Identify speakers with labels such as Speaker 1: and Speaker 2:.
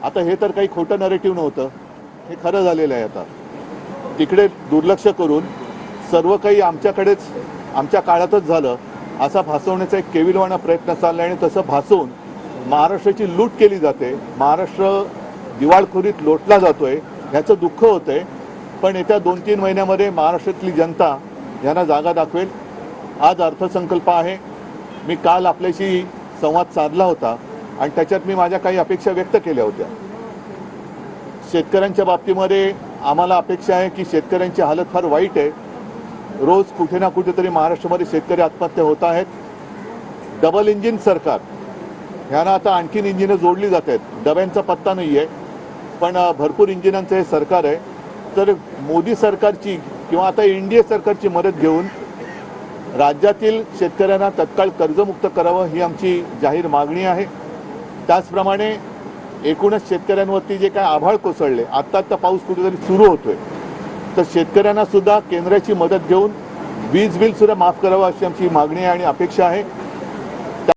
Speaker 1: आता हे तर काही खोटं नरेटिव्ह नव्हतं, हे खरं झालेलं आहे. आता तिकडे दुर्लक्ष करून सर्व काही आमच्याकडेच आमच्या काळातच झालं असा भासवण्याचा एक केविलवाणा प्रयत्न चालला आणि तसं भासवून महाराष्ट्राची लूट केली जाते, महाराष्ट्र दिवाळखोरीत लोटला जातोय, ह्याचं दुःख होतंय. पण येत्या 2-3 महिन्यामध्ये महाराष्ट्रातली जनता यांना जागा दाखवेल. आज अर्थसंकल्प आहे. मी काल आपल्याशी संवाद साधला होता आणि त्याच्यात मी माझ्या काही अपेक्षा व्यक्त केल्या होत्या. शेतकऱ्यांच्या बाबतीमध्ये आम्हाला अपेक्षा आहे की शेतकऱ्यांची हालत फार वाईट आहे. रोज कुठे ना कुठेतरी महाराष्ट्रामध्ये शेतकरी आत्महत्या होत आहेत. डबल इंजिन सरकार, ह्यांना आता आणखीन इंजिनं जोडली जात आहेत. डब्यांचा पत्ता नाही आहे, पण भरपूर इंजिनांचं हे सरकार आहे. तर मोदी सरकारची किंवा आता एनडीए सरकारची मदत घेऊन राज्यातील शेतकऱ्यांना तत्काळ कर्जमुक्त करावं ही आमची जाहीर मागणी आहे. त्याचप्रमाणे एकूणच शेतकऱ्यांवरती जे काय आभाळ कोसळले, आत्ता पाऊस कुठेतरी सुरू होतोय, तर शेतकऱ्यांना सुद्धा केंद्राची मदत घेऊन वीज बिल सुद्धा माफ करावं अशी आमची मागणी आहे आणि अपेक्षा आहे.